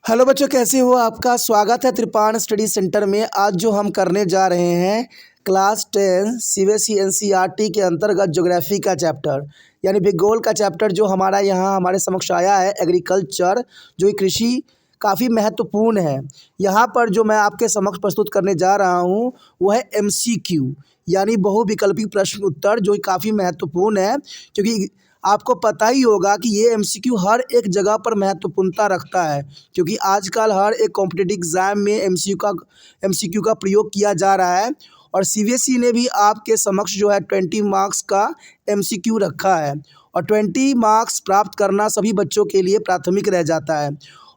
Hello बच्चों, कैसे हो? आपका स्वागत है त्रिपाण स्टडी सेंटर में। आज जो हम करने जा रहे हैं क्लास 10 सीबीएसई एनसीईआरटी के अंतर्गत ज्योग्राफी का चैप्टर यानी भूगोल का चैप्टर जो हमारा यहाँ हमारे समक्ष आया है एग्रीकल्चर, जो कि कृषि काफ़ी महत्वपूर्ण है। यहाँ पर जो मैं आपके समक्ष प्रस्तुत करने जा रहा हूँ वो है एमसीक्यू यानी बहुविकल्पी प्रश्न उत्तर, जो कि काफ़ी महत्वपूर्ण है क्योंकि आपको पता ही होगा कि ये एमसीक्यू हर एक जगह पर महत्वपूर्णता रखता है, क्योंकि आजकल हर एक कॉम्पिटिटिव एग्ज़ाम में एमसीक्यू का प्रयोग किया जा रहा है। और सीबीएसई ने भी आपके समक्ष जो है 20 मार्क्स का एमसीक्यू रखा है और 20 मार्क्स प्राप्त करना सभी बच्चों के लिए प्राथमिक रह जाता है।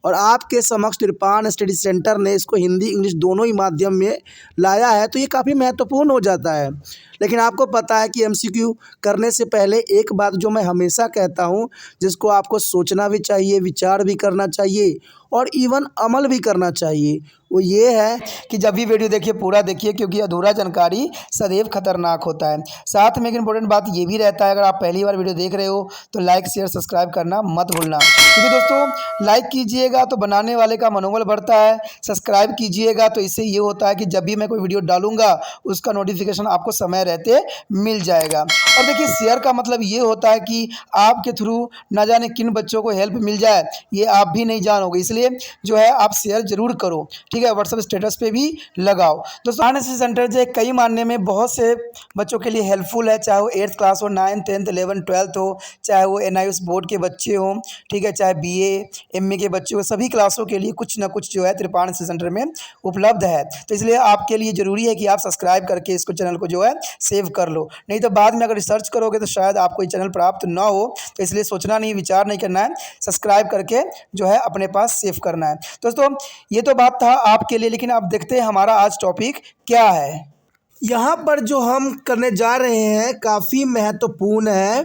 और आपके समक्ष त्रिपाण स्टडी सेंटर ने इसको हिंदी इंग्लिश दोनों ही माध्यम में लाया है, तो ये काफ़ी महत्वपूर्ण हो जाता है। लेकिन आपको पता है कि एमसीक्यू करने से पहले एक बात जो मैं हमेशा कहता हूँ, जिसको आपको सोचना भी चाहिए, विचार भी करना चाहिए और इवन अमल भी करना चाहिए, वो ये है कि जब भी वीडियो देखिए पूरा देखिए, क्योंकि अधूरा जानकारी सदैव खतरनाक होता है। साथ में एक इम्पोर्टेंट बात ये भी रहता है, अगर आप पहली बार वीडियो देख रहे हो तो लाइक शेयर सब्सक्राइब करना मत भूलना, क्योंकि दोस्तों लाइक कीजिएगा तो बनाने वाले का मनोबल बढ़ता है, सब्सक्राइब कीजिएगा तो इससे ये होता है कि जब भी मैं कोई वीडियो डालूंगा उसका नोटिफिकेशन आपको समय रहते मिल जाएगा। और देखिए शेयर का मतलब ये होता है कि आपके थ्रू ना जाने किन बच्चों को हेल्प मिल जाए, ये आप भी नहीं जानोगे, इसलिए जो है आप शेयर जरूर करो, ठीक है। व्हाट्सएप स्टेटस पे भी लगाओ। दोस्तों आरएनएसएस सेंटर जो है कई मानने में बहुत से बच्चों के लिए हेल्पफुल है, चाहे वो 8th क्लास हो, 9th 10th 11th 12th हो, चाहे वो एनआईएस बोर्ड के बच्चे हों, ठीक है, चाहे बीए एमए के बच्चे हो, सभी क्लासों के लिए कुछ ना कुछ जो है त्रिपाण सेंटर में उपलब्ध है। तो इसलिए आपके लिए ज़रूरी है कि आप सब्सक्राइब करके इसको चैनल को जो है सेव कर लो, नहीं तो बाद में अगर रिसर्च करोगे तो शायद आपको ये चैनल प्राप्त ना हो। तो इसलिए सोचना नहीं, विचार नहीं करना है, सब्सक्राइब करके जो है अपने पास सेव करना है। दोस्तों ये तो बात था आपके लिए, लेकिन अब देखते हैं हमारा आज टॉपिक क्या है। यहाँ पर जो हम करने जा रहे हैं काफ़ी महत्वपूर्ण है।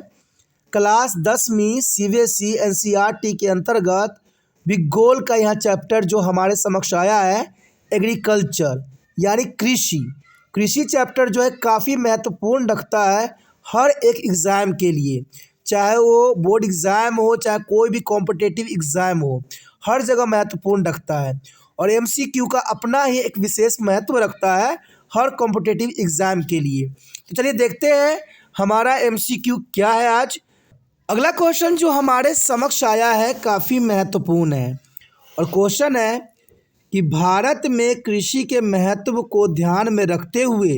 क्लास 10वीं सीबीएसई एनसीईआरटी के अंतर्गत भूगोल का यह चैप्टर जो हमारे समक्ष आया है एग्रीकल्चर यानी कृषि। कृषि चैप्टर जो है काफ़ी महत्वपूर्ण रखता है हर एक एग्ज़ाम के लिए, चाहे वो बोर्ड एग्ज़ाम हो, चाहे कोई भी कॉम्पिटिटिव एग्ज़ाम हो, हर जगह महत्वपूर्ण रखता है। और एमसीक्यू का अपना ही एक विशेष महत्व रखता है हर कॉम्पिटिटिव एग्ज़ाम के लिए। तो चलिए देखते हैं हमारा एमसीक्यू क्या है आज। अगला क्वेश्चन जो हमारे समक्ष आया है काफ़ी महत्वपूर्ण है और क्वेश्चन है कि भारत में कृषि के महत्व को ध्यान में रखते हुए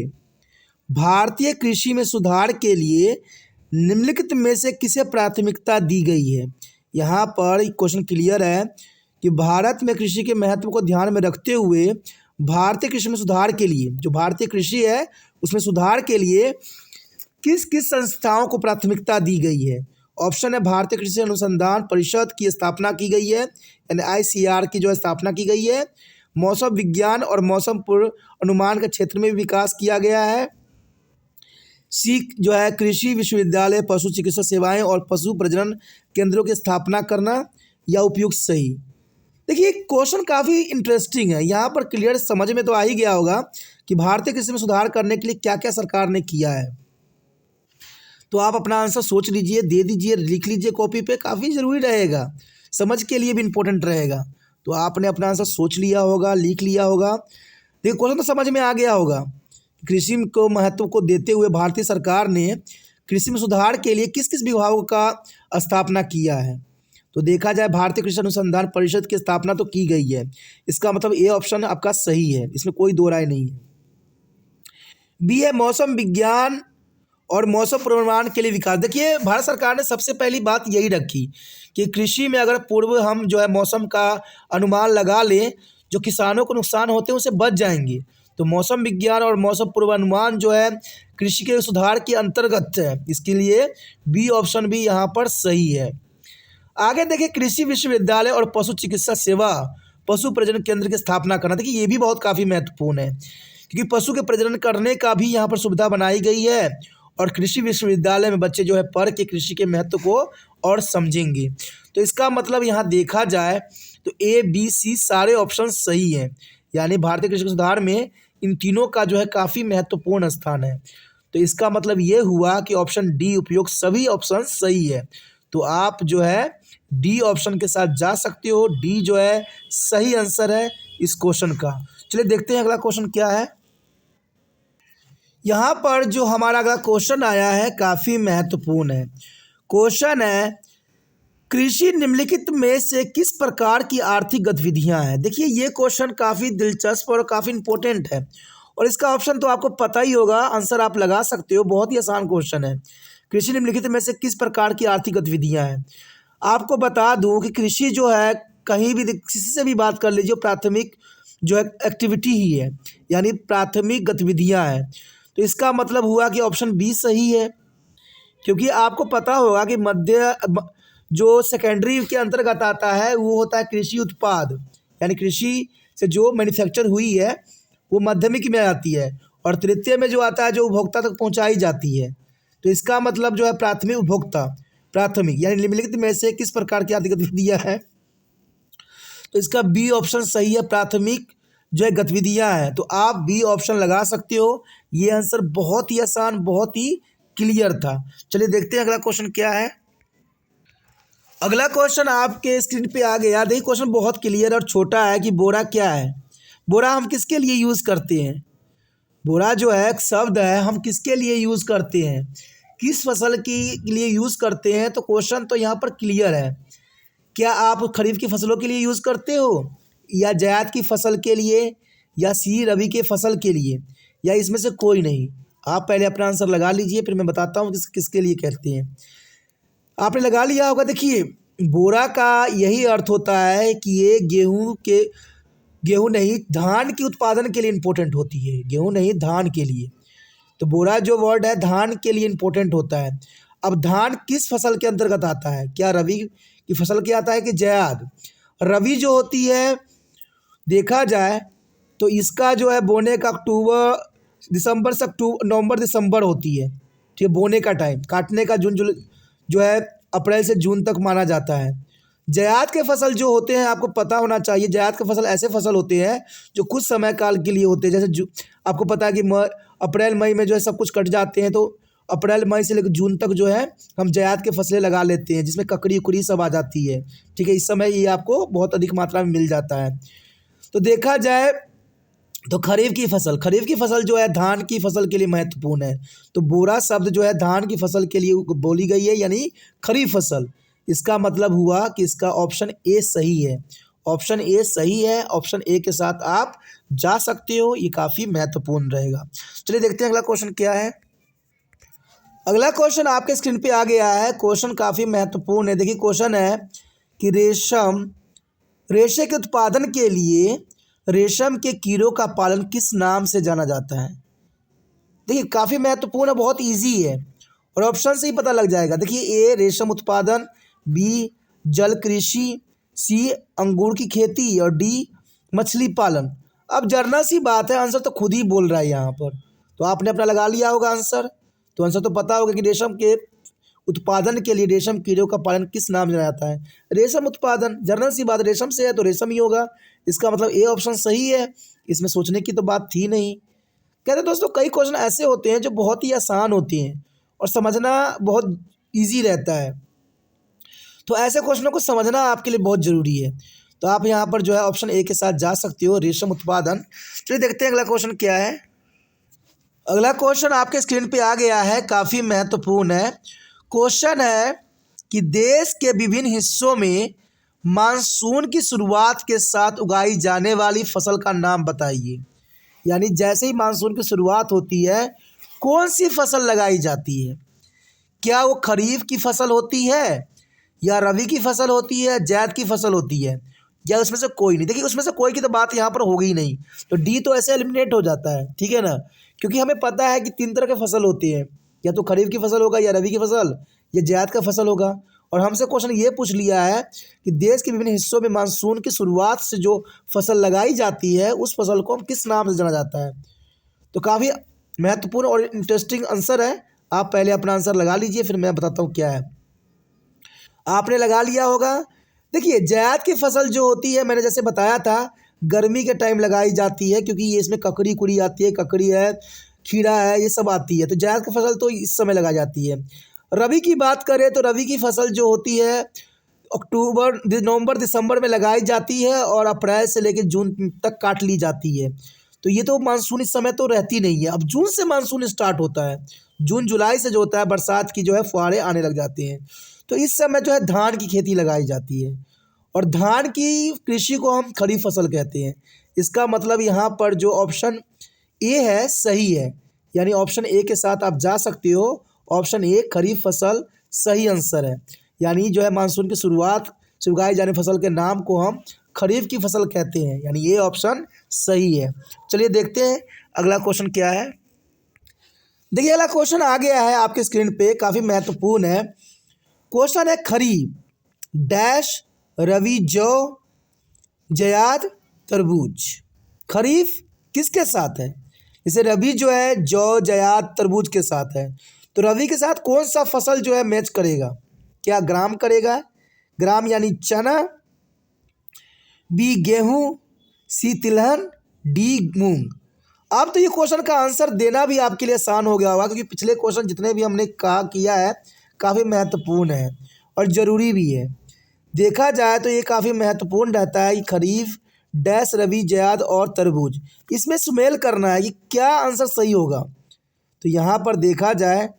भारतीय कृषि में सुधार के लिए निम्नलिखित में से किसे प्राथमिकता दी गई है। यहाँ पर क्वेश्चन क्लियर है कि भारत में कृषि के महत्व को ध्यान में रखते हुए भारतीय कृषि में सुधार के लिए, जो भारतीय कृषि है उसमें सुधार के लिए किस किस संस्थाओं को प्राथमिकता दी गई है। ऑप्शन है भारतीय कृषि अनुसंधान परिषद की स्थापना की गई है, यानी आईसीआर की जो स्थापना की गई है। मौसम विज्ञान और मौसम पूर्वानुमान के क्षेत्र में भी विकास किया गया है। सी जो है कृषि विश्वविद्यालय, पशु चिकित्सा सेवाएं और पशु प्रजनन केंद्रों की स्थापना करना, या उपयुक्त सही। देखिए क्वेश्चन काफ़ी इंटरेस्टिंग है। यहाँ पर क्लियर समझ में तो आ ही गया होगा कि भारतीय कृषि में सुधार करने के लिए क्या क्या सरकार ने किया है। तो आप अपना आंसर सोच लीजिए, दे दीजिए, लिख लीजिए कॉपी पे, काफ़ी ज़रूरी रहेगा, समझ के लिए भी इम्पोर्टेंट रहेगा। तो आपने अपना आंसर सोच लिया होगा, लिख लिया होगा। देखिए क्वेश्चन तो समझ में आ गया होगा। कृषि को महत्व को देते हुए भारतीय सरकार ने कृषि में सुधार के लिए किस किस विभागों का स्थापना किया है। तो देखा जाए भारतीय कृषि अनुसंधान परिषद की स्थापना तो की गई है, इसका मतलब ए ऑप्शन आपका सही है, इसमें कोई दो राय नहीं है। बी है मौसम विज्ञान और मौसम पूर्वानुमान के लिए विकास। देखिए भारत सरकार ने सबसे पहली बात यही रखी कि कृषि में अगर पूर्व हम जो है मौसम का अनुमान लगा लें, जो किसानों को नुकसान होते हैं उसे बच जाएंगे। तो मौसम विज्ञान और मौसम पूर्वानुमान जो है कृषि के सुधार के अंतर्गत है, इसके लिए बी ऑप्शन भी यहाँ पर सही है। आगे देखिए कृषि विश्वविद्यालय और पशु चिकित्सा सेवा पशु प्रजनन केंद्र की स्थापना करना। देखिए ये भी बहुत काफ़ी महत्वपूर्ण है, क्योंकि पशु के प्रजनन करने का भी यहाँ पर सुविधा बनाई गई है और कृषि विश्वविद्यालय में बच्चे जो है पढ़ के कृषि के महत्व को और समझेंगे। तो इसका मतलब यहाँ देखा जाए तो ए बी सी सारे ऑप्शन सही हैं, यानी भारतीय कृषि सुधार में इन तीनों का जो है काफ़ी महत्वपूर्ण स्थान है। तो इसका मतलब ये हुआ कि ऑप्शन डी उपयुक्त सभी ऑप्शन सही है। तो आप जो है डी ऑप्शन के साथ जा सकते हो। डी जो है सही आंसर है इस क्वेश्चन का। चलिए देखते हैं अगला क्वेश्चन क्या है। यहाँ पर जो हमारा अगला क्वेश्चन आया है काफ़ी महत्वपूर्ण है। क्वेश्चन है, कृषि निम्नलिखित में से किस प्रकार की आर्थिक गतिविधियां हैं। देखिए ये क्वेश्चन काफ़ी दिलचस्प और काफ़ी इंपॉर्टेंट है, और इसका ऑप्शन तो आपको पता ही होगा, आंसर आप लगा सकते हो। बहुत ही आसान क्वेश्चन है। कृषि निम्नलिखित में से किस प्रकार की आर्थिक गतिविधियां हैं। आपको बता दूं कि कृषि जो है कहीं भी किसी से भी बात कर लीजिए, प्राथमिक जो है एक्टिविटी ही है, यानी प्राथमिक गतिविधियां हैं। तो इसका मतलब हुआ कि ऑप्शन बी सही है, क्योंकि आपको पता होगा कि जो सेकेंडरी के अंतर्गत आता है वो होता है कृषि उत्पाद, यानी कृषि से जो मैन्युफैक्चर हुई है वो माध्यमिक में आती है, और तृतीय में जो आता है जो उपभोक्ता तक पहुंचाई जाती है। तो इसका मतलब जो है प्राथमिक उपभोक्ता, प्राथमिक यानी निम्नलिखित में से किस प्रकार की आर्थिक गतिविधियां हैं। तो इसका बी ऑप्शन सही है, प्राथमिक जो है गतिविधियां हैं। तो आप बी ऑप्शन लगा सकते हो। ये आंसर बहुत ही आसान, बहुत ही क्लियर था। चलिए देखते हैं अगला क्वेश्चन क्या है। अगला क्वेश्चन आपके स्क्रीन पे आ गया। देखिए क्वेश्चन बहुत क्लियर और छोटा है कि बोरा क्या है। बोरा हम किसके लिए यूज़ करते हैं। बोरा जो है एक शब्द है, हम किसके लिए यूज़ करते हैं, किस फसल के लिए यूज़ करते हैं। तो क्वेश्चन तो यहाँ पर क्लियर है। क्या आप खरीफ की फसलों के लिए यूज़ करते हो, या जायद की फसल के लिए, या सी रबी के फसल के लिए, या इसमें से कोई नहीं। आप पहले अपना आंसर लगा लीजिए, फिर मैं बताता हूँ किसके लिए कहते हैं। आपने लगा लिया होगा। देखिए बोरा का यही अर्थ होता है कि ये गेहूँ नहीं, धान के उत्पादन के लिए इम्पोर्टेंट होती है। गेहूँ नहीं, धान के लिए। तो बोरा जो वर्ड है धान के लिए इम्पोर्टेंट होता है। अब धान किस फसल के अंतर्गत आता है, क्या रबी की फसल के आता है कि जायद। रबी जो होती है देखा जाए तो इसका जो है बोने का दिसंबर से नवंबर दिसंबर होती है, ठीक है, बोने का टाइम। काटने का जून जो है अप्रैल से जून तक माना जाता है। जायद के फसल जो होते हैं आपको पता होना चाहिए, जायद के फसल ऐसे फसल होते हैं जो कुछ समय काल के लिए होते हैं। जैसे आपको पता है कि अप्रैल मई में जो है सब कुछ कट जाते हैं, तो अप्रैल मई से लेकर जून तक जो है हम जायद के फसलें लगा लेते हैं, जिसमें ककड़ी उकड़ी सब आ जाती है, ठीक है। इस समय ये आपको बहुत अधिक मात्रा में मिल जाता है। तो देखा जाए तो खरीफ की फसल जो है धान की फसल के लिए महत्वपूर्ण है। तो बोरा शब्द जो है धान की फसल के लिए बोली गई है, यानी खरीफ फसल। इसका मतलब हुआ कि इसका ऑप्शन ए सही है। ऑप्शन ए सही है। ऑप्शन ए के साथ आप जा सकते हो, ये काफ़ी महत्वपूर्ण रहेगा। चलिए देखते हैं अगला क्वेश्चन क्या है। अगला क्वेश्चन आपके स्क्रीन पे आ गया है। क्वेश्चन काफ़ी महत्वपूर्ण है। देखिए क्वेश्चन है कि रेशे के उत्पादन के लिए रेशम के कीड़ों का पालन किस नाम से जाना जाता है। देखिए काफ़ी महत्वपूर्ण है, बहुत इजी है, और ऑप्शन से ही पता लग जाएगा। देखिए ए रेशम उत्पादन, बी जल कृषि, सी अंगूर की खेती, और डी मछली पालन। अब जर्नल सी बात है, आंसर तो खुद ही बोल रहा है यहाँ पर। तो आपने अपना लगा लिया होगा आंसर। तो आंसर तो पता होगा कि रेशम के उत्पादन के लिए रेशम कीड़ों का पालन किस नाम से जाना जाता है। रेशम उत्पादन, जर्नल सी बात, रेशम से है तो रेशम ही होगा। इसका मतलब ए ऑप्शन सही है, इसमें सोचने की तो बात थी नहीं। कहते हैं दोस्तों कई क्वेश्चन ऐसे होते हैं जो बहुत ही आसान होते हैं और समझना बहुत ईजी रहता है। तो ऐसे क्वेश्चनों को समझना आपके लिए बहुत ज़रूरी है। तो आप यहाँ पर जो है ऑप्शन ए के साथ जा सकते हो, रेशम उत्पादन। चलिए देखते हैं अगला क्वेश्चन क्या है। अगला क्वेश्चन आपके स्क्रीन पे आ गया है, काफ़ी महत्वपूर्ण है। क्वेश्चन है कि देश के विभिन्न हिस्सों में मानसून की शुरुआत के साथ उगाई जाने वाली फसल का नाम बताइए। यानी जैसे ही मानसून की शुरुआत होती है कौन सी फसल लगाई जाती है। क्या वो खरीफ की फसल होती है, या रबी की फसल होती है, जायद की फसल होती है, या उसमें से कोई नहीं। देखिए उसमें से कोई की तो बात यहाँ पर होगी ही नहीं, तो डी तो ऐसे एलिमिनेट हो जाता है, ठीक है ना। क्योंकि हमें पता है कि 3 तरह के फसल होते हैं, या तो खरीफ की फसल होगा, या रबी की फसल, या जायद का फसल होगा। और हमसे क्वेश्चन ये पूछ लिया है कि देश के विभिन्न हिस्सों में मानसून की शुरुआत से जो फसल लगाई जाती है उस फसल को किस नाम से जाना जाता है। तो काफ़ी महत्वपूर्ण और इंटरेस्टिंग आंसर है। आप पहले अपना आंसर लगा लीजिए, फिर मैं बताता हूँ क्या है। आपने लगा लिया होगा। देखिए जायद की फसल जो होती है मैंने जैसे बताया था गर्मी के टाइम लगाई जाती है, क्योंकि ये इसमें ककड़ी कुड़ी आती है, ककड़ी है, खीरा है, ये सब आती है। तो जायद की फसल तो इस समय लगाई जाती है। रबी की बात करें तो रबी की फसल जो होती है अक्टूबर नवंबर दिसंबर में लगाई जाती है और अप्रैल से लेकर जून तक काट ली जाती है। तो ये तो मानसून इस समय तो रहती नहीं है। अब जून से मानसून स्टार्ट होता है, जून जुलाई से जो होता है बरसात की जो है फुहारे आने लग जाते हैं। तो इस समय जो है धान की खेती लगाई जाती है और धान की कृषि को हम खरीफ फसल कहते हैं। इसका मतलब यहाँ पर जो ऑप्शन ए है सही है, यानी ऑप्शन ए के साथ आप जा सकते हो। ऑप्शन ए खरीफ फसल सही आंसर है, यानी जो है मानसून की शुरुआत से उगाई जाने फसल के नाम को हम खरीफ की फसल कहते हैं, यानी ये ऑप्शन सही है। चलिए देखते हैं अगला क्वेश्चन क्या है। देखिए अगला क्वेश्चन आ गया है आपके स्क्रीन पे, काफ़ी महत्वपूर्ण है। क्वेश्चन है खरीफ डैश रबी जौ जायद तरबूज। खरीफ किसके साथ है? जैसे रबी जो है जौ जायद तरबूज के साथ है, तो रबी के साथ कौन सा फसल जो है मैच करेगा? क्या ग्राम करेगा? ग्राम यानी चना, बी गेहूँ, सी तिलहन, डी मूंग। अब तो ये क्वेश्चन का आंसर देना भी आपके लिए आसान हो गया होगा, क्योंकि पिछले क्वेश्चन जितने भी हमने कहा किया है काफ़ी महत्वपूर्ण है और ज़रूरी भी है। देखा जाए तो ये काफ़ी महत्वपूर्ण रहता है कि खरीफ डैश रबी जायद और तरबूज, इसमें सुमेल करना है कि क्या आंसर सही होगा। तो यहाँ पर देखा जाए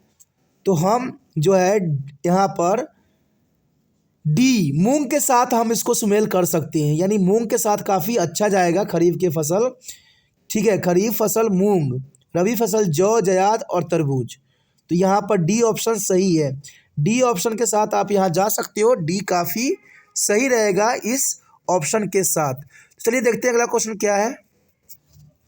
तो हम जो है यहाँ पर डी मूंग के साथ हम इसको सुमेल कर सकते हैं, यानी मूंग के साथ काफ़ी अच्छा जाएगा खरीफ की फसल। ठीक है, खरीफ फसल मूंग, रबी फसल जौ जायद और तरबूज। तो यहाँ पर डी ऑप्शन सही है। डी ऑप्शन के साथ आप यहाँ जा सकते हो, डी काफ़ी सही रहेगा इस ऑप्शन के साथ। चलिए देखते हैं अगला क्वेश्चन क्या है।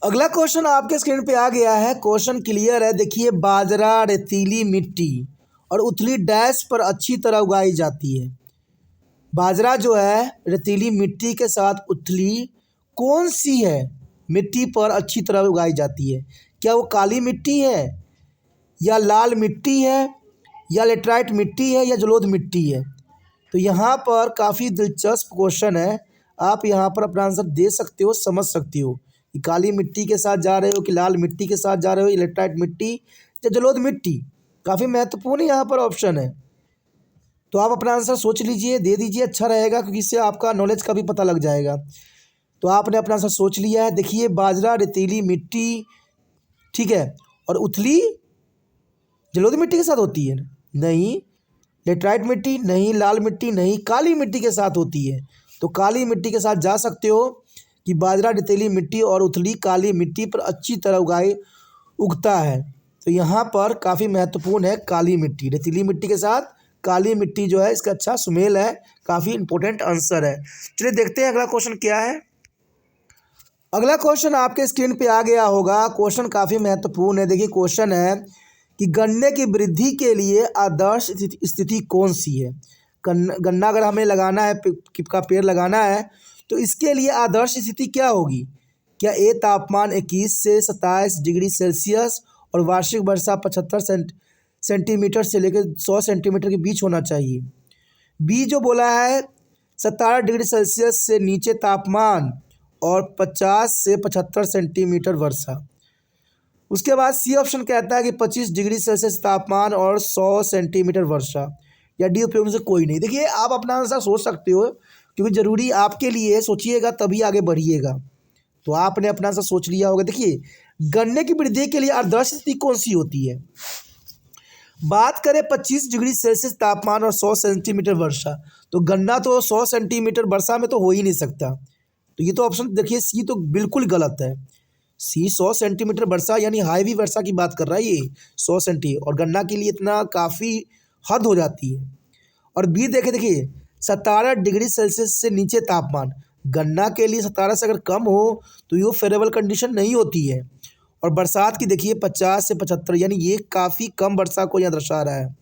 अगला क्वेश्चन आपके स्क्रीन पे आ गया है, क्वेश्चन क्लियर है। देखिए बाजरा रेतीली मिट्टी और उथली डैश पर अच्छी तरह उगाई जाती है। बाजरा जो है रेतीली मिट्टी के साथ उथली कौन सी है मिट्टी पर अच्छी तरह उगाई जाती है? क्या वो काली मिट्टी है या लाल मिट्टी है या लेटराइट मिट्टी है या जलोढ़ मिट्टी है? तो यहाँ पर काफ़ी दिलचस्प क्वेश्चन है, आप यहाँ पर अपना आंसर दे सकते हो, समझ सकते हो कि काली मिट्टी के साथ जा रहे हो कि लाल मिट्टी के साथ जा रहे हो, या लेटराइट मिट्टी या जलोढ़ मिट्टी। काफ़ी महत्वपूर्ण यहाँ पर ऑप्शन है, तो आप अपना आंसर सोच लीजिए, दे दीजिए, अच्छा रहेगा, क्योंकि इससे आपका नॉलेज का भी पता लग जाएगा। तो आपने अपना आंसर सोच लिया है। देखिए बाजरा रेतीली मिट्टी, ठीक है, और उथली जलोढ़ मिट्टी के साथ होती है नहीं, लेटराइट मिट्टी नहीं, लाल मिट्टी नहीं, काली मिट्टी के साथ होती है। तो काली मिट्टी के साथ जा सकते हो कि बाजरा रेतीली मिट्टी और उथली काली मिट्टी पर अच्छी तरह उगता है। तो यहाँ पर काफ़ी महत्वपूर्ण है काली मिट्टी, रेतीली मिट्टी के साथ काली मिट्टी जो है इसका अच्छा सुमेल है, काफ़ी इंपॉर्टेंट आंसर है। चलिए देखते हैं अगला क्वेश्चन क्या है। अगला क्वेश्चन आपके स्क्रीन पे आ गया होगा, क्वेश्चन काफ़ी महत्वपूर्ण है। देखिए क्वेश्चन है कि गन्ने की वृद्धि के लिए आदर्श स्थिति कौन सी है? गन्ना अगर हमें लगाना है, का पेड़ लगाना है, तो इसके लिए आदर्श स्थिति क्या होगी? क्या ए तापमान 21 से 27 डिग्री सेल्सियस और वार्षिक वर्षा 75 सेंटीमीटर से लेकर 100 सेंटीमीटर के बीच होना चाहिए? बी जो बोला है 17 डिग्री सेल्सियस से नीचे तापमान और 50 से 75 सेंटीमीटर वर्षा। उसके बाद सी ऑप्शन कहता है कि 25 डिग्री सेल्सियस तापमान और 100 सेंटीमीटर वर्षा, या डी उपयोग से कोई नहीं। देखिए आप अपना आंसर सोच सकते हो, क्योंकि ज़रूरी आपके लिए, सोचिएगा तभी आगे बढ़िएगा। तो आपने अपना आंसर सोच लिया होगा। देखिए गन्ने की वृद्धि के लिए आदर्श स्थिति कौन सी होती है? बात करें 25 डिग्री सेल्सियस तापमान और 100 सेंटीमीटर वर्षा, तो गन्ना तो 100 सेंटीमीटर वर्षा में तो हो ही नहीं सकता। तो ये तो ऑप्शन देखिए सी तो बिल्कुल गलत है। सी 100 सेंटीमीटर वर्षा यानी हाईवी वर्षा की बात कर रहा है ये 100 सेंटी, और गन्ना के लिए इतना काफ़ी हद हो जाती है। और बी देखिए 17 डिग्री सेल्सियस से नीचे तापमान, गन्ना के लिए 17 से अगर कम हो तो ये फेवरेबल कंडीशन नहीं होती है। और बरसात की देखिए 50 से 75, यानी ये काफ़ी कम वर्षा को यहाँ दर्शा रहा है।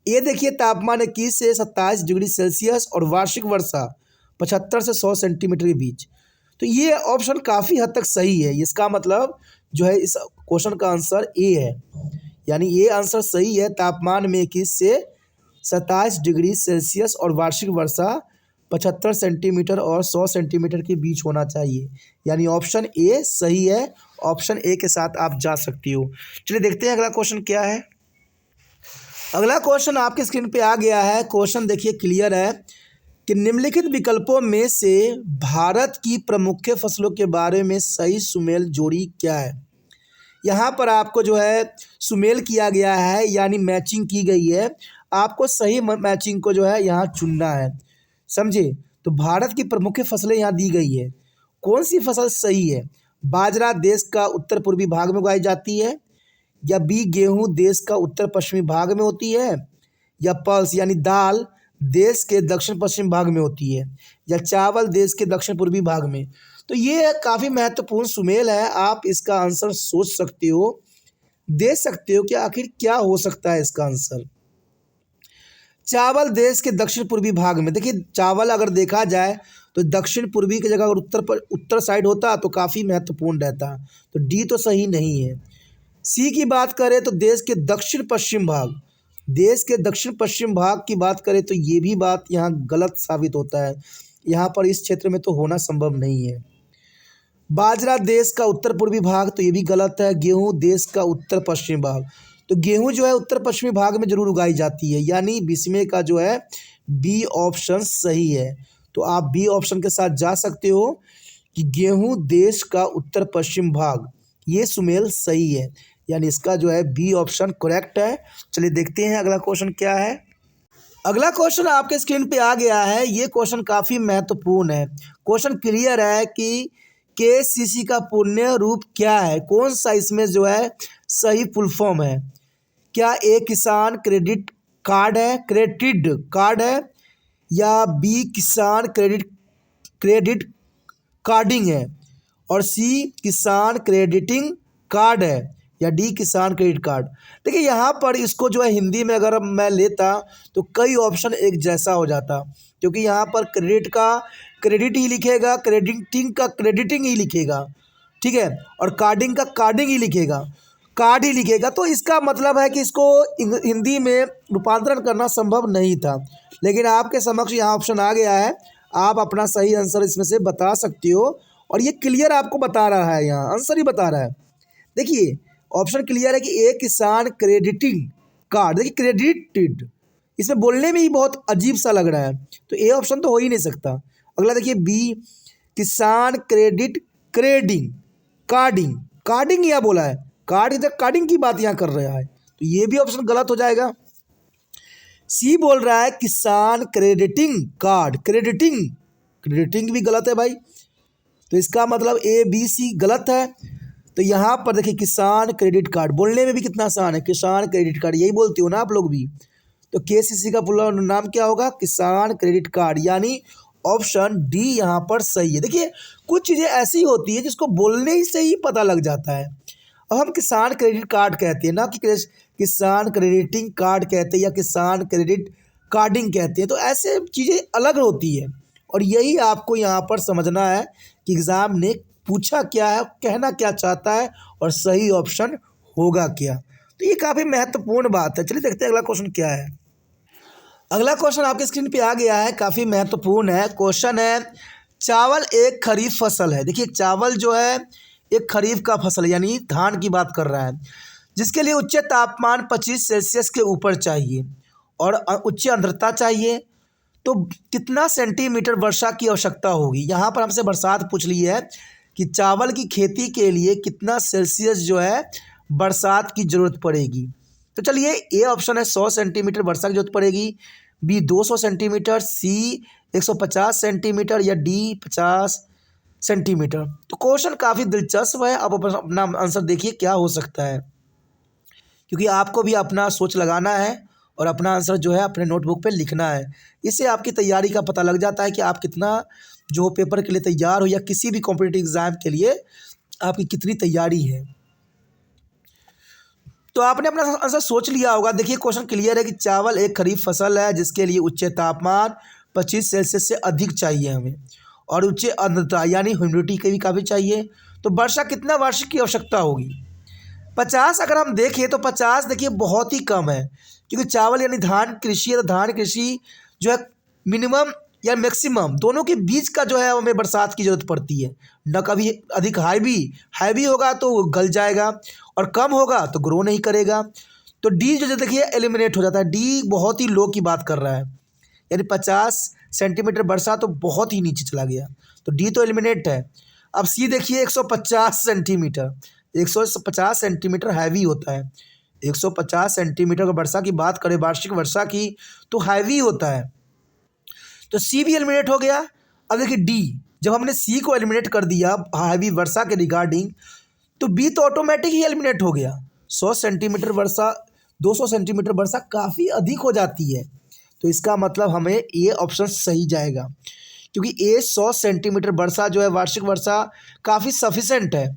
ये देखिए तापमान 21 से 27 डिग्री सेल्सियस और वार्षिक वर्षा 75 से 100 सेंटीमीटर के बीच। तो ये ऑप्शन काफ़ी हद तक सही है। इसका मतलब जो है इस क्वेश्चन का आंसर ए है, यानी ये आंसर सही है। तापमान में 21 से 27 डिग्री सेल्सियस और वार्षिक वर्षा 75 सेंटीमीटर और 100 सेंटीमीटर के बीच होना चाहिए, यानी ऑप्शन ए सही है। ऑप्शन ए के साथ आप जा सकती हो। चलिए देखते हैं अगला क्वेश्चन क्या है। अगला क्वेश्चन आपके स्क्रीन पे आ गया है। क्वेश्चन देखिए क्लियर है। कि निम्नलिखित विकल्पों में से भारत की प्रमुख फसलों के बारे में सही सुमेल जोड़ी क्या है। यहाँ पर आपको जो है सुमेल किया गया है, यानी मैचिंग की गई है। आपको सही मैचिंग को जो है यहाँ चुनना है, समझे। तो भारत की प्रमुख फसलें यहाँ दी गई है। कौन सी फसल सही है? बाजरा देश का उत्तर पूर्वी भाग में उगाई जाती है, या बी गेहूँ देश का उत्तर पश्चिमी भाग में होती है, या पल्स यानी दाल देश के दक्षिण पश्चिम भाग में होती है, या चावल देश के दक्षिण पूर्वी भाग में। तो ये काफ़ी महत्वपूर्ण सुमेल है। आप इसका आंसर सोच सकते हो, दे सकते हो कि आखिर क्या हो सकता है इसका आंसर। चावल देश के दक्षिण पूर्वी भाग में, देखिए चावल अगर देखा जाए तो दक्षिण पूर्वी की जगह अगर उत्तर साइड होता तो काफ़ी महत्वपूर्ण रहता। तो डी तो सही नहीं है। सी की बात करें तो देश के दक्षिण पश्चिम भाग, देश के दक्षिण पश्चिम भाग की बात करें तो ये भी बात यहाँ गलत साबित होता है। यहाँ पर इस क्षेत्र में तो होना संभव नहीं है। बाजरा देश का उत्तर पूर्वी भाग, तो ये भी गलत है। गेहूँ देश का उत्तर पश्चिम भाग, तो गेहूँ जो है उत्तर पश्चिमी भाग में जरूर उगाई जाती है, यानी बीसवें का जो है बी ऑप्शन सही है। तो आप बी ऑप्शन के साथ जा सकते हो कि गेहूँ देश का उत्तर पश्चिम भाग, ये सुमेल सही है, यानी इसका जो है बी ऑप्शन करेक्ट है। चलिए देखते हैं अगला क्वेश्चन क्या है। अगला क्वेश्चन आपके स्क्रीन पे आ गया है। ये क्वेश्चन काफ़ी महत्वपूर्ण है। क्वेश्चन क्लियर है कि केसीसी का पूर्ण रूप क्या है, कौन सा इसमें जो है सही फुल फॉर्म है। क्या ए किसान क्रेडिट कार्ड है, क्रेडिट कार्ड है, या बी किसान क्रेडिट कार्डिंग है, और सी किसान क्रेडिटिंग कार्ड है, या डी किसान क्रेडिट कार्ड। देखिए यहाँ पर इसको जो है हिंदी में अगर मैं लेता तो कई ऑप्शन एक जैसा हो जाता, क्योंकि यहाँ पर क्रेडिट का क्रेडिट ही लिखेगा, क्रेडिटिंग का क्रेडिटिंग ही लिखेगा, ठीक है, और कार्डिंग का कार्डिंग ही लिखेगा, कार्ड ही लिखेगा। तो इसका मतलब है कि इसको हिंदी में रूपांतरण करना संभव नहीं था, लेकिन आपके समक्ष यहाँ ऑप्शन आ गया है। आप अपना सही आंसर इसमें से बता सकते हो, और ये क्लियर आपको बता रहा है, यहाँ आंसर ही बता रहा है। देखिए ऑप्शन क्लियर है कि ए किसान क्रेडिटिंग कार्ड, देखिए क्रेडिटेड, इसमें बोलने में ही बहुत अजीब सा लग रहा है, तो ए ऑप्शन तो हो ही नहीं सकता। अगला देखिए बी किसान क्रेडिट क्रेडिंग कार्डिंग, कार्डिंग यहाँ बोला है, कार्ड इधर कार्डिंग की बात यहाँ कर रहा है, तो ये भी ऑप्शन गलत हो जाएगा। सी बोल रहा है किसान क्रेडिटिंग कार्ड, क्रेडिटिंग, क्रेडिटिंग भी गलत है भाई, तो इसका मतलब ए बी सी गलत है। तो यहाँ पर देखिए किसान क्रेडिट कार्ड, बोलने में भी कितना आसान है, किसान क्रेडिट कार्ड, यही बोलते हो ना आप लोग भी। तो केसीसी का पूरा नाम क्या होगा, किसान क्रेडिट कार्ड, यानी ऑप्शन डी यहाँ पर सही है। देखिए कुछ चीज़ें ऐसी होती है जिसको बोलने ही से ही पता लग जाता है। अब हम किसान क्रेडिट कार्ड कहते हैं ना कि किसान क्रेडिटिंग कार्ड कहते हैं, या किसान क्रेडिट कार्डिंग कहते हैं, तो ऐसे चीज़ें अलग होती है, और यही आपको यहाँ पर समझना है कि एग्ज़ाम ने पूछा क्या है, कहना क्या चाहता है, और सही ऑप्शन होगा क्या। तो ये काफ़ी महत्वपूर्ण बात है। चलिए देखते हैं अगला क्वेश्चन क्या है। अगला क्वेश्चन आपके स्क्रीन पे आ गया है, काफ़ी महत्वपूर्ण है। क्वेश्चन है चावल एक खरीफ फसल है। देखिए चावल जो है एक खरीफ का फसल, यानी धान की बात कर रहा है, जिसके लिए उच्च तापमान 25 सेल्सियस के ऊपर चाहिए और उच्च आर्द्रता चाहिए। तो कितना सेंटीमीटर वर्षा की आवश्यकता होगी। यहाँ पर हमसे बरसात पूछ ली है कि चावल की खेती के लिए कितना सेल्सियस जो है बरसात की ज़रूरत पड़ेगी। तो चलिए ए ऑप्शन है 100 सेंटीमीटर वर्षा की जरूरत पड़ेगी, बी 200 सेंटीमीटर, सी 150 सेंटीमीटर, या डी 50 सेंटीमीटर। तो क्वेश्चन काफ़ी दिलचस्प है। अब अपना आंसर देखिए क्या हो सकता है, क्योंकि आपको भी अपना सोच लगाना है और अपना आंसर जो है अपने नोटबुक पे लिखना है। इससे आपकी तैयारी का पता लग जाता है कि आप कितना जो पेपर के लिए तैयार हो, या किसी भी कॉम्पिटिटिव एग्ज़ाम के लिए आपकी कितनी तैयारी है। तो आपने अपना आंसर सोच लिया होगा। देखिए क्वेश्चन क्लियर है कि चावल एक खरीफ फसल है जिसके लिए उच्च तापमान 25 सेल्सियस से अधिक चाहिए हमें, और उच्च आर्द्रता यानी ह्यूमिडिटी की भी काफ़ी चाहिए। तो वर्षा कितना वार्षिक की आवश्यकता होगी 50। अगर हम देखें तो 50 देखिए बहुत ही कम है, क्योंकि चावल यानी धान कृषि है, तो धान कृषि जो है मिनिमम या मैक्सिमम दोनों के बीच का जो है हमें बरसात की ज़रूरत पड़ती है। न कभी अधिक हैवी होगा तो गल जाएगा, और कम होगा तो ग्रो नहीं करेगा। तो डी जो देखिए एलिमिनेट हो जाता है, डी बहुत ही लो की बात कर रहा है, यानी 50 सेंटीमीटर वर्षा तो बहुत ही नीचे चला गया, तो डी तो एलिमिनेट है। अब सी देखिए 150 सेंटीमीटर, 150 सेंटीमीटर हैवी होता है। 150 सेंटीमीटर का वर्षा की बात करें, वार्षिक वर्षा की, तो हैवी होता है, तो सी भी एलिमिनेट हो गया। अब देखिए डी, जब हमने सी को एलिमिनेट कर दिया हैवी वर्षा के रिगार्डिंग, तो बी तो ऑटोमेटिक ही एलिमिनेट हो गया। 100 सेंटीमीटर वर्षा, 200 सेंटीमीटर वर्षा काफ़ी अधिक हो जाती है, तो इसका मतलब हमें ये ऑप्शन सही जाएगा, क्योंकि ये 100 सेंटीमीटर वर्षा जो है वार्षिक वर्षा काफ़ी सफिशेंट है।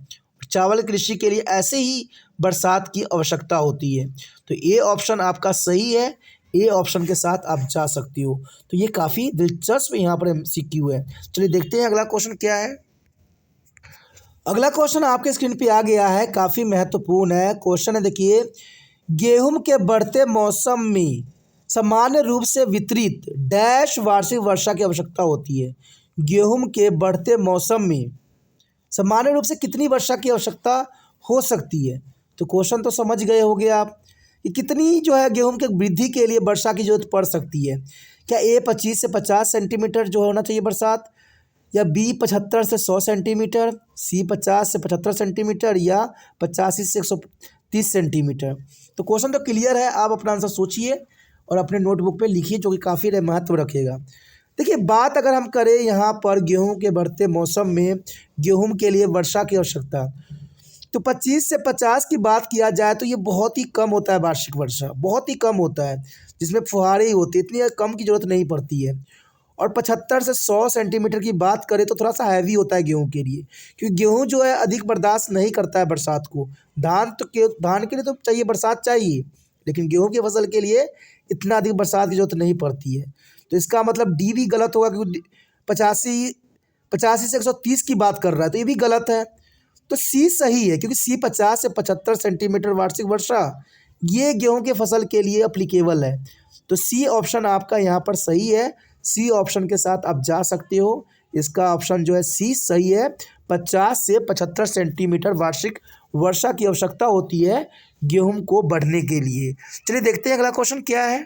चावल कृषि के लिए ऐसे ही बरसात की आवश्यकता होती है, तो ये ऑप्शन आपका सही है। ए ऑप्शन के साथ आप जा सकती हो। तो ये काफ़ी दिलचस्प यहाँ पर MCQ है। चलिए देखते हैं अगला क्वेश्चन क्या है। अगला क्वेश्चन आपके स्क्रीन पे आ गया है, काफ़ी महत्वपूर्ण है क्वेश्चन है। देखिए, गेहूं के बढ़ते मौसम में सामान्य रूप से वितरित डैश वार्षिक वर्षा की आवश्यकता होती है। गेहूं के बढ़ते मौसम में सामान्य रूप से कितनी वर्षा की आवश्यकता हो सकती है? तो क्वेश्चन तो समझ गए होंगे आप कि कितनी जो है गेहूं के वृद्धि के लिए वर्षा की जरूरत पड़ सकती है। क्या ए 25 से 50 सेंटीमीटर जो होना चाहिए बरसात, या बी 75 से 100 सेंटीमीटर, सी 50 से 75 सेंटीमीटर, या 85 से 130 सेंटीमीटर? तो क्वेश्चन तो क्लियर है, आप अपना आंसर सोचिए और अपने नोटबुक पे लिखिए, जो कि काफ़ी महत्व रखेगा। देखिए, बात अगर हम करें यहाँ पर गेहूं के बढ़ते मौसम में गेहूं के लिए वर्षा की आवश्यकता, तो 25 से 50 की बात किया जाए तो ये बहुत ही कम होता है। वार्षिक वर्षा बहुत ही कम होता है, जिसमें फुहारे ही होती है, इतनी कम की ज़रूरत नहीं पड़ती है। और 75 से 100 सेंटीमीटर की बात करें तो थोड़ा सा हैवी होता है गेहूं के लिए, क्योंकि गेहूं जो है अधिक बर्दाश्त नहीं करता है बरसात को। धान के लिए तो चाहिए, बरसात चाहिए, लेकिन गेहूं की फसल के लिए इतना अधिक बरसात की जरूरत नहीं पड़ती है। तो इसका मतलब डी भी गलत होगा, क्योंकि 85 से 130 की बात कर रहा है, तो ये भी गलत है। तो सी सही है, क्योंकि सी 50 से 75 सेंटीमीटर वार्षिक वर्षा ये गेहूं के फसल के लिए अप्लीकेबल है। तो सी ऑप्शन आपका यहाँ पर सही है। सी ऑप्शन के साथ आप जा सकते हो। इसका ऑप्शन जो है सी सही है। 50 से 75 सेंटीमीटर वार्षिक वर्षा की आवश्यकता होती है गेहूं को बढ़ने के लिए। चलिए देखते हैं अगला क्वेश्चन क्या है।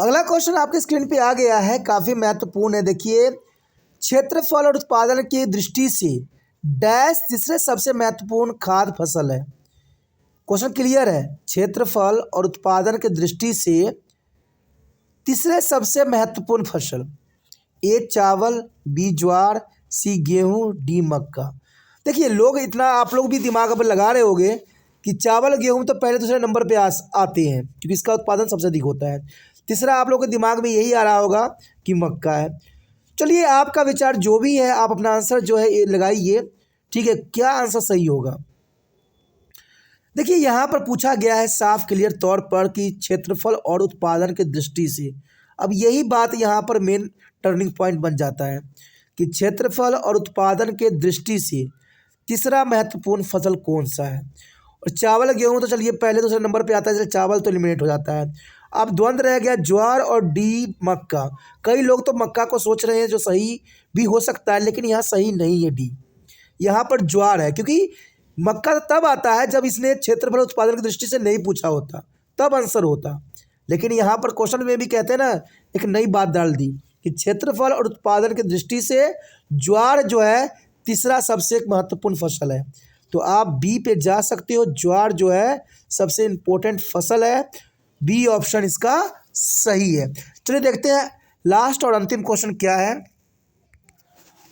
अगला क्वेश्चन आपके स्क्रीन पे आ गया है, काफ़ी महत्वपूर्ण है। देखिए, क्षेत्रफल और उत्पादन की दृष्टि से डैश तीसरे सबसे महत्वपूर्ण खाद्य फसल है। क्वेश्चन क्लियर है, क्षेत्रफल और उत्पादन की दृष्टि से तीसरे सबसे महत्वपूर्ण फसल, ए चावल, बी ज्वार, सी गेहूं, डी मक्का। देखिए, आप लोग भी दिमाग पर लगा रहे होंगे कि चावल गेहूं तो पहले दूसरे नंबर पे आते हैं, क्योंकि इसका उत्पादन सबसे अधिक होता है। तीसरा आप लोग के दिमाग में यही आ रहा होगा कि मक्का है। चलिए, आपका विचार जो भी है, आप अपना आंसर जो है लगाइए, ठीक है, क्या आंसर सही होगा। देखिए, यहाँ पर पूछा गया है साफ क्लियर तौर पर कि क्षेत्रफल और उत्पादन की दृष्टि से। अब यही बात यहाँ पर मेन टर्निंग पॉइंट बन जाता है कि क्षेत्रफल और उत्पादन के दृष्टि से तीसरा महत्वपूर्ण फसल कौन सा है। और चावल गेहूं तो चलिए पहले दूसरे नंबर पे आता है, इसलिए चावल तो एलिमिनेट हो जाता है। अब द्वंद्व रह गया ज्वार और डी मक्का। कई लोग तो मक्का को सोच रहे हैं, जो सही भी हो सकता है, लेकिन यहाँ सही नहीं है डी, यहाँ पर ज्वार है। क्योंकि मक्का तब आता है जब इसने क्षेत्रफल उत्पादन की दृष्टि से नहीं पूछा होता, तब आंसर होता। लेकिन यहाँ पर क्वेश्चन में भी कहते हैं ना, एक नई बात डाल दी कि क्षेत्रफल और उत्पादन की दृष्टि से ज्वार जो है तीसरा सबसे महत्वपूर्ण फसल है। तो आप बी पे जा सकते हो, ज्वार जो है सबसे इम्पोर्टेंट फसल है। बी ऑप्शन इसका सही है। चलिए देखते हैं लास्ट और अंतिम क्वेश्चन क्या है।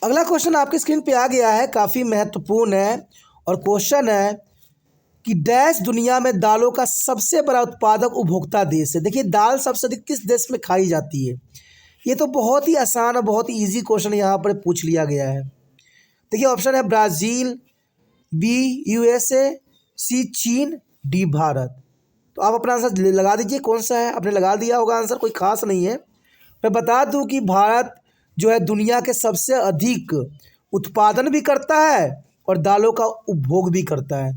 अगला क्वेश्चन आपके स्क्रीन पे आ गया है, काफ़ी महत्वपूर्ण है, और क्वेश्चन है कि डैश दुनिया में दालों का सबसे बड़ा उत्पादक उपभोक्ता देश है। देखिए, दाल सबसे अधिक किस देश में खाई जाती है? ये तो बहुत ही आसान और बहुत ही ईजी क्वेश्चन यहाँ पर पूछ लिया गया है। देखिए, ऑप्शन है ब्राज़ील, बी USA, सी चीन, डी भारत। तो आप अपना आंसर लगा दीजिए, कौन सा है। आपने लगा दिया होगा आंसर, कोई खास नहीं है। मैं बता दूं कि भारत जो है दुनिया के सबसे अधिक उत्पादन भी करता है और दालों का उपभोग भी करता है।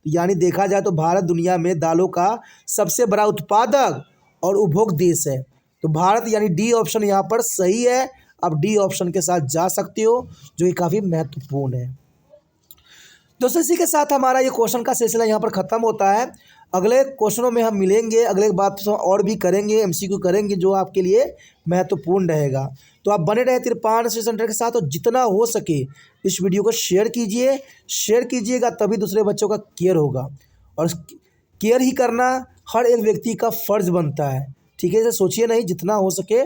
यानी देखा जाए तो भारत दुनिया में दालों का सबसे बड़ा उत्पादक और उपभोग देश है। तो भारत यानी डी ऑप्शन यहाँ पर सही है। आप डी ऑप्शन के साथ जा सकते हो, जो कि काफ़ी महत्वपूर्ण है। दोस्तों, इसी के साथ हमारा ये क्वेश्चन का सिलसिला यहाँ पर ख़त्म होता है। अगले क्वेश्चनों में हम मिलेंगे, अगले बात तो और भी करेंगे, एमसीक्यू करेंगे जो आपके लिए महत्वपूर्ण रहेगा। तो आप बने रहे तिरपान स्टडी सेंटर के साथ, और जितना हो सके इस वीडियो को शेयर कीजिएगा, तभी दूसरे बच्चों का केयर होगा। और केयर ही करना हर एक व्यक्ति का फ़र्ज़ बनता है, ठीक है। इसे सोचिए नहीं, जितना हो सके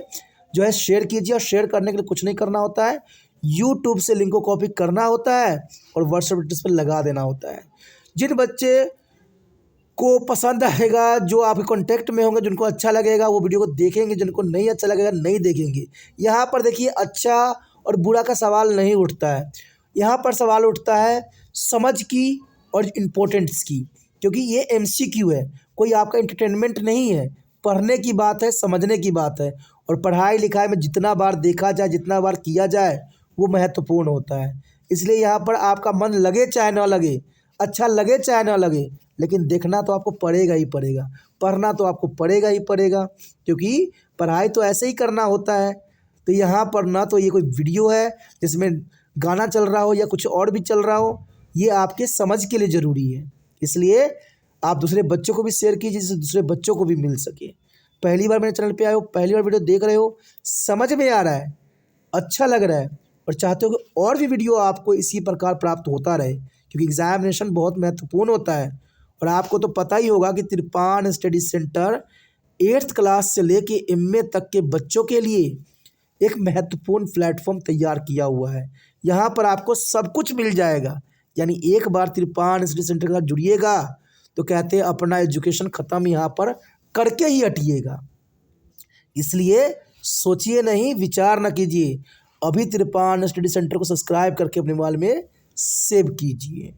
जो है शेयर कीजिए। और शेयर करने के लिए कुछ नहीं करना होता है, यूट्यूब से लिंक को कॉपी करना होता है और व्हाट्सएप स्टेटस पर लगा देना होता है। जिन बच्चे को पसंद आएगा, जो आपके कांटेक्ट में होंगे, जिनको अच्छा लगेगा वो वीडियो को देखेंगे, जिनको नहीं अच्छा लगेगा नहीं देखेंगे। यहाँ पर देखिए अच्छा और बुरा का सवाल नहीं उठता है, यहाँ पर सवाल उठता है समझ की और इम्पोर्टेंस की, क्योंकि ये एमसीक्यू है, कोई आपका एंटरटेनमेंट नहीं है। पढ़ने की बात है, समझने की बात है, और पढ़ाई लिखाई में जितना बार देखा जाए, जितना बार किया जाए वो महत्वपूर्ण होता है। इसलिए यहाँ पर आपका मन लगे चाहे ना लगे, अच्छा लगे चाहे ना लगे, लेकिन देखना तो आपको पड़ेगा ही पड़ेगा, पढ़ना तो आपको पड़ेगा ही पड़ेगा, क्योंकि पढ़ाई तो ऐसे ही करना होता है। तो यहाँ पर ना तो ये कोई वीडियो है जिसमें गाना चल रहा हो या कुछ और भी चल रहा हो, ये आपके समझ के लिए ज़रूरी है। इसलिए आप दूसरे बच्चों को भी शेयर कीजिए, जिससे दूसरे बच्चों को भी मिल सके। पहली बार मेरे चैनल पे आए हो, पहली बार वीडियो देख रहे हो, समझ में आ रहा है, अच्छा लग रहा है और चाहते हो कि और भी वीडियो आपको इसी प्रकार प्राप्त होता रहे, क्योंकि एग्जामिनेशन बहुत महत्वपूर्ण होता है। और आपको तो पता ही होगा कि तिरपान स्टडी सेंटर 8th क्लास से लेके MA तक के बच्चों के लिए एक महत्वपूर्ण प्लेटफॉर्म तैयार किया हुआ है। यहाँ पर आपको सब कुछ मिल जाएगा। यानी एक बार तिरपान स्टडी सेंटर के साथ जुड़िएगा तो कहते हैं अपना एजुकेशन ख़त्म यहाँ पर करके ही हटिएगा। इसलिए सोचिए नहीं, विचार न कीजिए, अभी तिरपान स्टडी सेंटर को सब्सक्राइब करके अपने मोबाइल में सेव कीजिए।